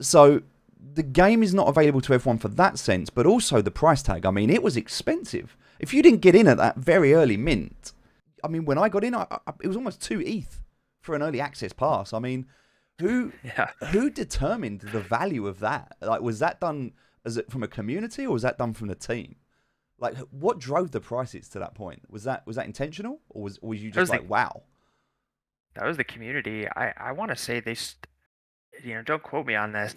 So the game is not available to everyone for that sense, but also the price tag. I mean, it was expensive. If you didn't get in at that very early mint, I mean, when I got in, it was almost 2 ETH for an early access pass. I mean, who Yeah. who determined the value of that? Like, was that done from a community, or was that done from the team? Like, what drove the prices to that point? Was that intentional, or was you That just was the like, wow? that was the community. I want to say don't quote me on this.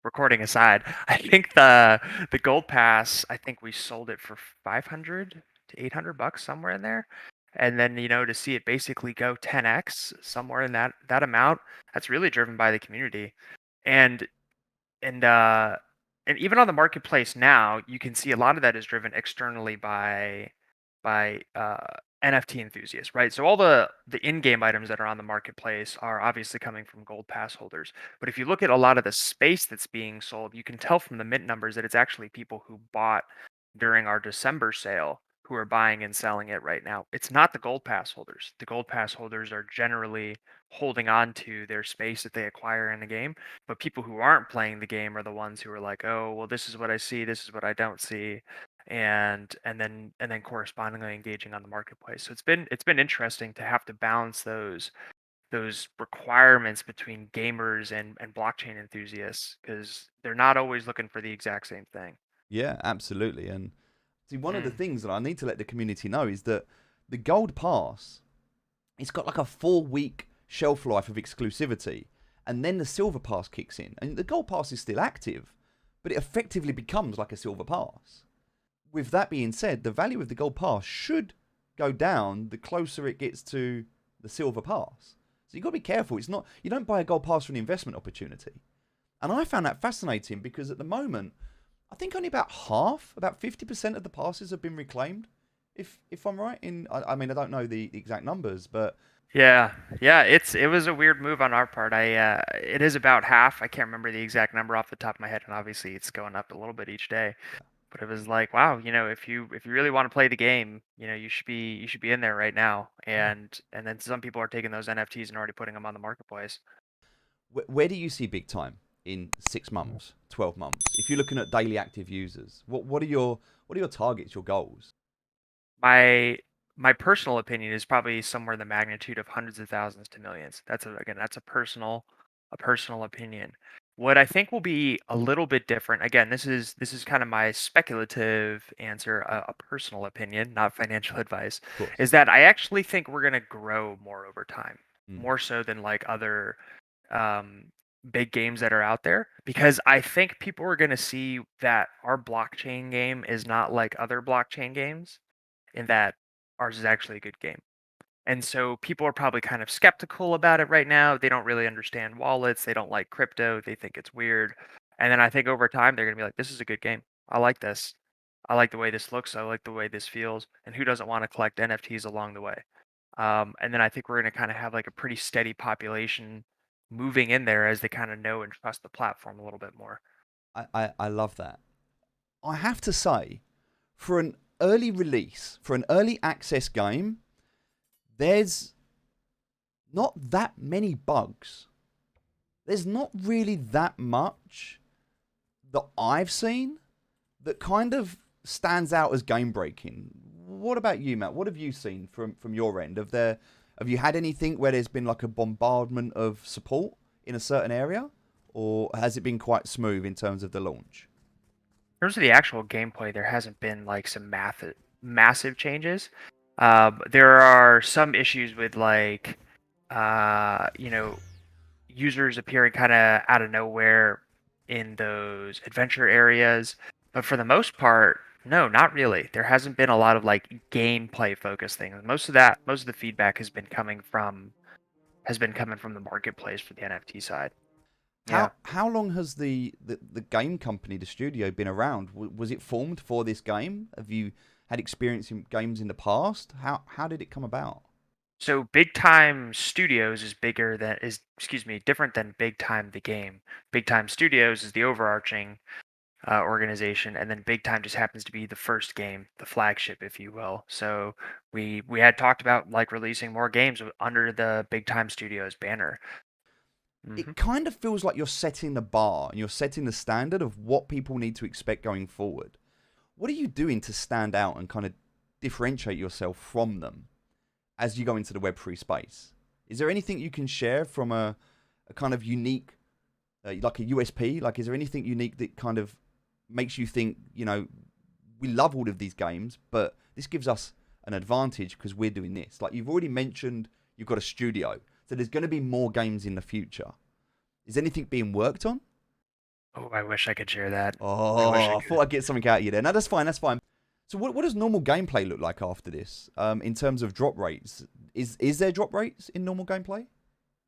Recording aside, I think the gold pass, I think we sold it for 500 to 800 bucks somewhere in there. And then, to see it basically go 10x somewhere in that amount, that's really driven by the community. And and uh and even on the marketplace now, you can see a lot of that is driven externally by NFT enthusiasts, right? So all the in-game items that are on the marketplace are obviously coming from gold pass holders. But if you look at a lot of the space that's being sold, you can tell from the mint numbers that it's actually people who bought during our December sale who are buying and selling it right now. It's not the gold pass holders. The gold pass holders are generally holding on to their space that they acquire in the game, but people who aren't playing the game are the ones who are like, "Oh, well, this is what I see, this is what I don't see." And then correspondingly engaging on the marketplace. So it's been interesting to have to balance those requirements between gamers and blockchain enthusiasts because they're not always looking for the exact same thing. Yeah, absolutely. And see, one of the Mm. things that I need to let the community know is that the gold pass, it's got like a 4 week shelf life of exclusivity, and then the silver pass kicks in, and the gold pass is still active, but it effectively becomes like a silver pass. With that being said, the value of the gold pass should go down the closer it gets to the silver pass. So you've got to be careful. It's not, you don't buy a gold pass for an investment opportunity. And I found that fascinating because at the moment, I think only about 50% of the passes have been reclaimed. If I'm right in, I mean, I don't know the exact numbers, but Yeah, yeah, it was a weird move on our part. It is about half. I can't remember the exact number off the top of my head, and obviously it's going up a little bit each day. yeah. But it was like, wow, if you really want to play the game, you should be in there right now. Yeah. And then some people are taking those NFTs and already putting them on the marketplace. Where do you see big time in 6 months, 12 months? If you're looking at daily active users, what are your targets, your goals? My my personal opinion is probably somewhere in the magnitude of hundreds of thousands to millions. That's a personal opinion. What I think will be a little bit different, again, this is kind of my speculative answer, a personal opinion, not financial advice, Of course. is that I actually think we're going to grow more over time, Mm. more so than like other um, big games that are out there, because I think people are going to see that our blockchain game is not like other blockchain games in that ours is actually a good game. And so people are probably kind of skeptical about it right now. They don't really understand wallets. They don't like crypto. They think it's weird. And then I think over time they're going to be like, this is a good game. I like this. I like the way this looks. I like the way this feels. And who doesn't want to collect NFTs along the way? And then I think we're going to kind of have like a pretty steady population moving in there as they kind of know and trust the platform a little bit more. I love that. I have to say, for an early release, for an early access game, there's not that many bugs. There's not really that much that I've seen that kind of stands out as game breaking. What about you, Matt? What have you seen from your end? Have you had anything where there's been like a bombardment of support in a certain area, or has it been quite smooth in terms of the launch? In terms of the actual gameplay, there hasn't been like some massive changes. There are some issues with like, uh, you know, users appearing kind of out of nowhere in those adventure areas. But for the most part, no, not really. There hasn't been a lot of like gameplay focused things. Most of the feedback has been coming from the marketplace for the NFT side. Yeah. How long has the game company, the studio, been around? Was it formed for this game? Have you had experience in games in the past? How did it come about? So Big Time Studios is bigger than is excuse me, different than Big Time the game. Big Time Studios is the overarching organization, and then Big Time just happens to be the first game, the flagship, if you will. So we had talked about like releasing more games under the Big Time Studios banner. Hmm. it kind of feels like you're setting the bar and you're setting the standard of what people need to expect going forward. What are you doing to stand out and kind of differentiate yourself from them as you go into the Web3 space? Is there anything you can share from a kind of unique, like a USP? Like, is there anything unique that kind of makes you think, we love all of these games, but this gives us an advantage because we're doing this? Like, you've already mentioned you've got a studio, so there's going to be more games in the future. Is anything being worked on? Oh, I wish I could share that. I wish I Oh, I could. thought I'd get something out of you there. No, that's fine. That's fine. So, what does normal gameplay look like after this? In terms of drop rates, is there drop rates in normal gameplay?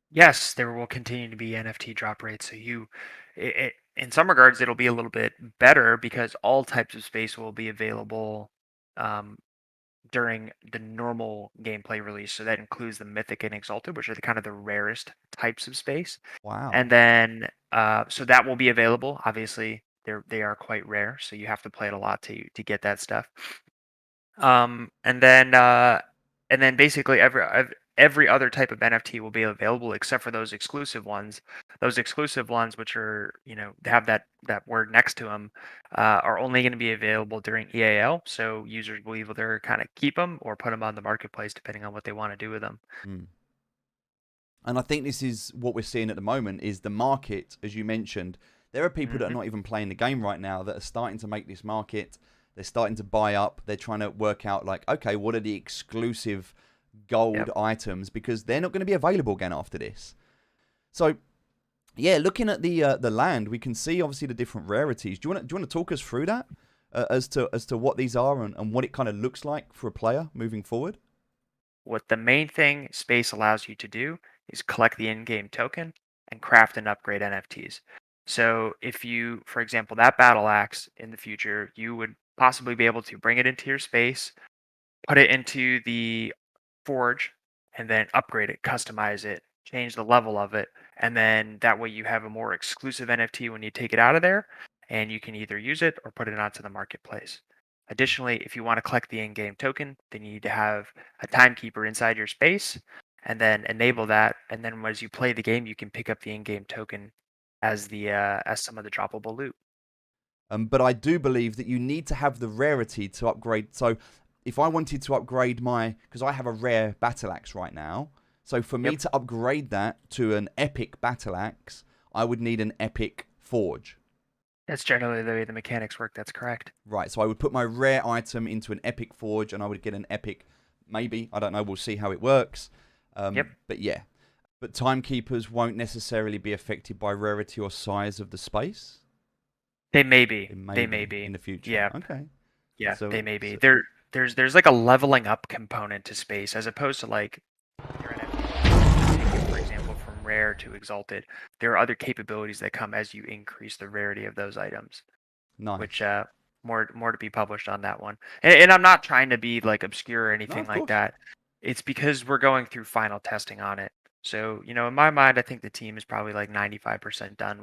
Yes, there will continue to be NFT drop rates. So in some regards, it'll be a little bit better because all types of space will be available um, during the normal gameplay release. So that includes the Mythic and Exalted, which are the kind of the rarest types of space. And Wow. then, so that will be available. Obviously, they are quite rare, so you have to play it a lot to get that stuff. Um, and then uh, and then basically every other type of NFT will be available except for those exclusive ones. Those exclusive ones, which are have that word next to them, are only going to be available during EAL. So users will either kind of keep them or put them on the marketplace depending on what they want to do with them. Mm. And I think this is what we're seeing at the moment is the market, as you mentioned. There are people that are Hmm. not even playing the game right now that are starting to make this market. They're starting to buy up. They're trying to work out like, okay, what are the exclusive gold Yep. items because they're not going to be available again after this. So yeah, looking at the land, we can see obviously the different rarities. Do you want to talk us through that as to what these are and what it kind of looks like for a player moving forward? What the main thing space allows you to do is collect the in-game token and craft and upgrade NFTs. So if you, for example, that battle axe in the future, you would possibly be able to bring it into your space, put it into the forge, and then upgrade it, customize it, change the level of it, and then that way you have a more exclusive NFT when you take it out of there, and you can either use it or put it onto the marketplace. Additionally, if you want to collect the in-game token, then you need to have a timekeeper inside your space, and then enable that. And then as you play the game, you can pick up the in-game token as the as some of the droppable loot. But I do believe that you need to have the rarity to upgrade. So if I wanted to upgrade because I have a rare battle axe right now, so for me Yep, to upgrade that to an epic battle axe, I would need an epic forge. that's generally the way the mechanics work. That's correct. Right, so I would put my rare item into an epic forge and I would get an epic, maybe, I don't know, we'll see how it works. Yep, But yeah, but timekeepers won't necessarily be affected by rarity or size of the space. they may be. It may They may be be. in the future. Yeah, Okay. yeah, So, they may be. so There's like a leveling up component to space as opposed to like your NFT. Take it, for example, from rare to exalted. There are other capabilities that come as you increase the rarity of those items, which nice. more to be published on that one. And I'm not trying to be like obscure or No, anything of like course. that. It's because we're going through final testing on it. So, in my mind, I think the team is probably like 95% done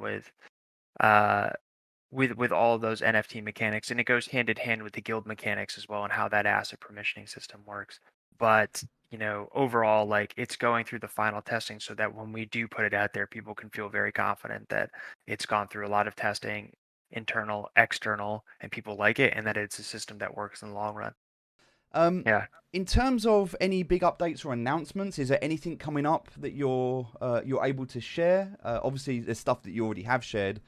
uh with all of those NFT mechanics, and it goes hand in hand with the guild mechanics as well and how that asset permissioning system works. But overall, like it's going through the final testing so that when we do put it out there, people can feel very confident that it's gone through a lot of testing, internal, external, and people like it, and that it's a system that works in the long run. Um, Yeah. in terms of any big updates or announcements, is there anything coming up that you're able to share? Obviously, there's stuff that you already have shared,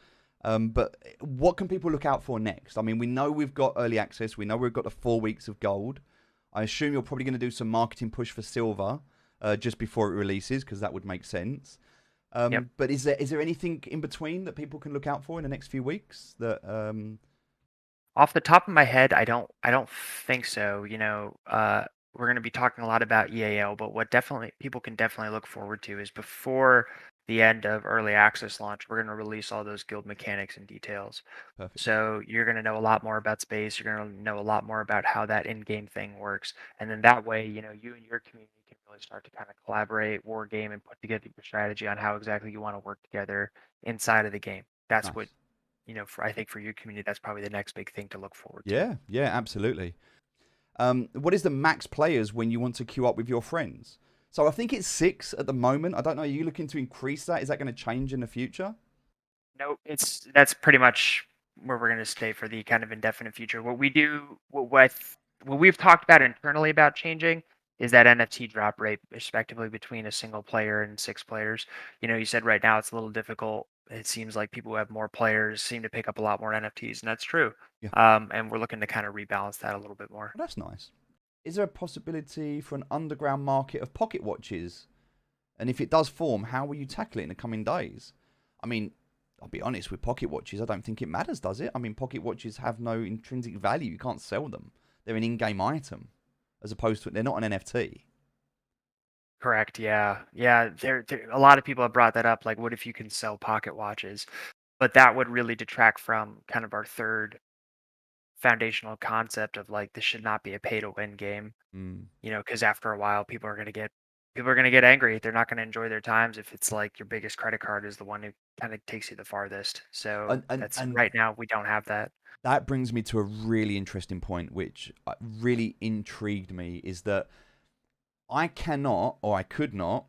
but what can people look out for next? I mean, we know we've got early access. We know we've got the 4 weeks of gold. I assume you're probably going to do some marketing push for silver just before it releases because that would make sense. Yep. But is there anything in between that people can look out for in the next few weeks that Off the top of my head, I don't think so. We're going to be talking a lot about EAL, but what definitely people can definitely look forward to is before the end of early access launch, we're going to release all those guild mechanics and details. perfect? So you're going to know a lot more about space. You're going to know a lot more about how that in-game thing works, and then that way, you and your community can really start to kind of collaborate, war game, and put together your strategy on how exactly you want to work together inside of the game. That's what Nice. I think for your community, that's probably the next big thing to look forward to. Yeah, yeah, absolutely. What is the max players when you want to queue up with your friends? So I think it's 6 at the moment. I don't know. Are you looking to increase that? Is that going to change in the future? No, that's pretty much where we're going to stay for the kind of indefinite future. What we do, what we've talked about internally about changing is that NFT drop rate, respectively, between a single player and 6 players. You said right now it's a little difficult. It seems like people who have more players seem to pick up a lot more NFTs, and that's true. Yeah. And we're looking to kind of rebalance that a little bit more. Well, that's nice. Is there a possibility for an underground market of pocket watches? And if it does form, how will you tackle it in the coming days? I mean, I'll be honest, with pocket watches, I don't think it matters, does it? I mean, pocket watches have no intrinsic value. You can't sell them. They're an in-game item, as opposed to they're not an NFT. Correct. Yeah. Yeah. A lot of people have brought that up. Like, what if you can sell pocket watches? But that would really detract from kind of our third foundational concept of like this should not be a pay to win game. Mm. Because after a while, people are gonna get angry. They're not gonna enjoy their times if it's like your biggest credit card is the one who kind of takes you the farthest. So And, and that's and right now we don't have that. that brings me to a really interesting point, which really intrigued me, is that I cannot, or I could not,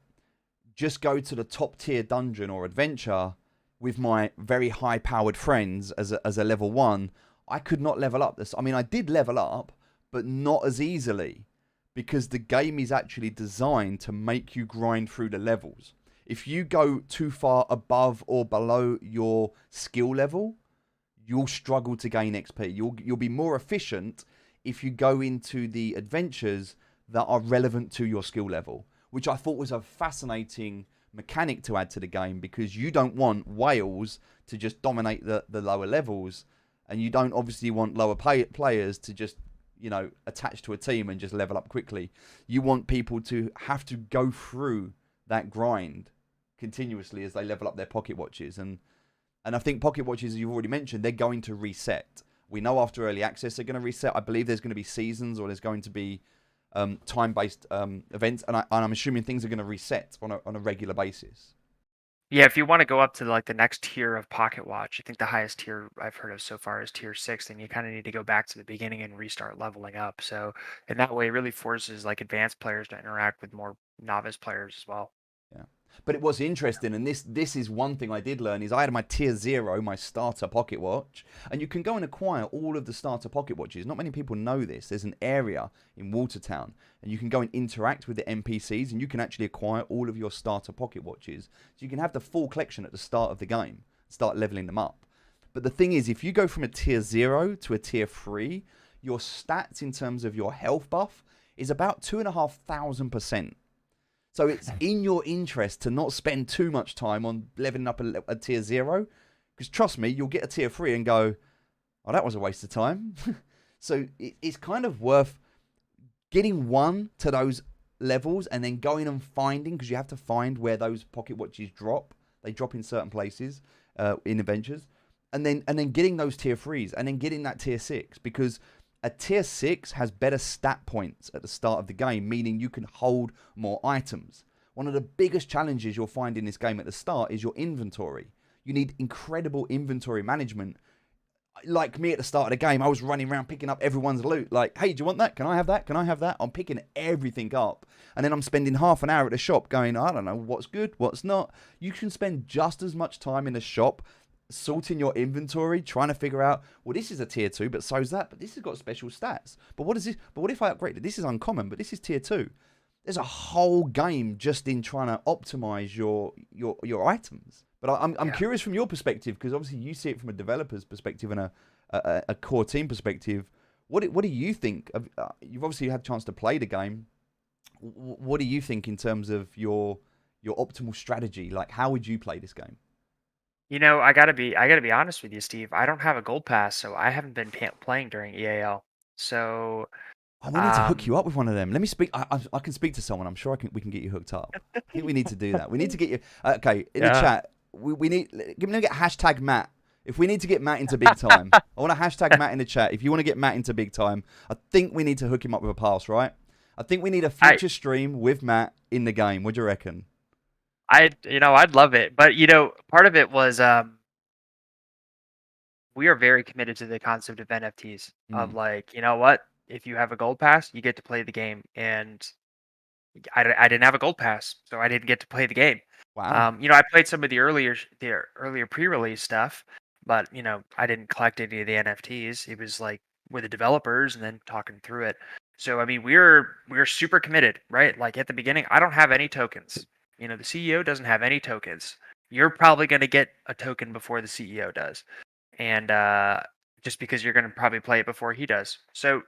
just go to the top tier dungeon or adventure with my very high powered friends as a level 1. I could not level up this. I mean, I did level up, but not as easily, because the game is actually designed to make you grind through the levels. If you go too far above or below your skill level, you'll struggle to gain XP. You'll be more efficient if you go into the adventures that are relevant to your skill level, which I thought was a fascinating mechanic to add to the game, because you don't want whales to just dominate the lower levels, and you don't obviously want lower players to just attach to a team and just level up quickly. You want people to have to go through that grind continuously as they level up their pocket watches. And I think pocket watches, as you've already mentioned, they're going to reset. We know after early access they're going to reset. I believe there's going to be seasons, or there's going to be time-based events, and I'm assuming things are going to reset on a regular basis. Yeah, if you want to go up to like the next tier of Pocket Watch, I think the highest tier I've heard of so far is tier 6, then you kind of need to go back to the beginning and restart leveling up. So in that way, it really forces like advanced players to interact with more novice players as well. Yeah. But it was interesting, and this is one thing I did learn, is I had my tier 0, my starter pocket watch, and you can go and acquire all of the starter pocket watches. Not many people know this. There's an area in Watertown, and you can go and interact with the NPCs, and you can actually acquire all of your starter pocket watches. So you can have the full collection at the start of the game, start leveling them up. But the thing is, if you go from a tier 0 to a tier 3, your stats in terms of your health buff is about 2,500%. So it's in your interest to not spend too much time on leveling up a tier 0. Because trust me, you'll get a tier 3 and go, oh, that was a waste of time. So it's kind of worth getting one to those levels and then going and finding, because you have to find where those pocket watches drop. They drop in certain places in adventures. And then getting those tier 3s and then getting that tier 6. Because a tier 6 has better stat points at the start of the game, meaning you can hold more items. One of the biggest challenges you'll find in this game at the start is your inventory. You need incredible inventory management. Like me at the start of the game, I was running around picking up everyone's loot. Like, hey, do you want that? Can I have that? Can I have that? I'm picking everything up. And then I'm spending half an hour at the shop going, I don't know what's good, what's not. You can spend just as much time in the shop sorting your inventory, trying to figure out, well, this is a tier 2, but so's that, but this has got special stats. But what is this? But what if I upgrade it? This is uncommon, but this is tier 2. There's a whole game just in trying to optimize your items. But I'm Yeah. curious from your perspective, because obviously you see it from a developer's perspective and a core team perspective. What do you think of, you've obviously had a chance to play the game. What do you think in terms of your optimal strategy? Like, how would you play this game? I gotta be honest with you, Steve. I don't have a gold pass, so I haven't been playing during EAL. So, Oh, we need to hook um, you up with one of them. Let me speak. I can speak to someone. I'm sure we can get you hooked up. I think we need to do that. We need to get you. Okay, in the yeah. chat, we need. Give me get hashtag Matt. If we need to get Matt into big time, I want to hashtag Matt in the chat. If you want to get Matt into big time, I think we need to hook him up with a pass, right? I think we need a I future stream with Matt in the game. What do you reckon? I'd love it. But part of it was we are very committed to the concept of NFTs. Of Mm, like, you know what? If you have a gold pass, you get to play the game. And I didn't have a gold pass, so I didn't get to play the game. Wow. I played some of the earlier pre-release stuff, but I didn't collect any of the NFTs. It was like with the developers and then talking through it. So I mean, we're super committed, right? Like at the beginning, I don't have any tokens. The CEO doesn't have any tokens. You're probably going to get a token before the CEO does, and just because you're going to probably play it before he does. So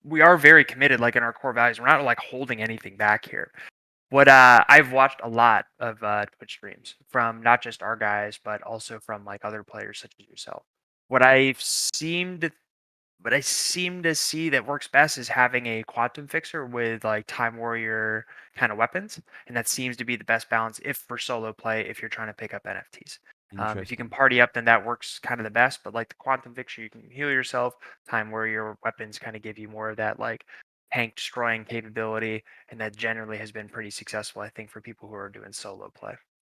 we are very committed, like in our core values. We're not like holding anything back here. What I've watched a lot of Twitch streams from not just our guys, but also from like other players such as yourself. What I've seemed what I seem to see that works best is having a quantum fixer with like Time Warrior kind of weapons, and that seems to be the best balance if for solo play if you're trying to pick up NFTs. If you can Interesting. party up, then that works kind of the best. But like the quantum fixer, you can heal yourself. Time Warrior weapons kind of give you more of that like tank destroying capability, and that generally has been pretty successful, I think, for people who are doing solo play.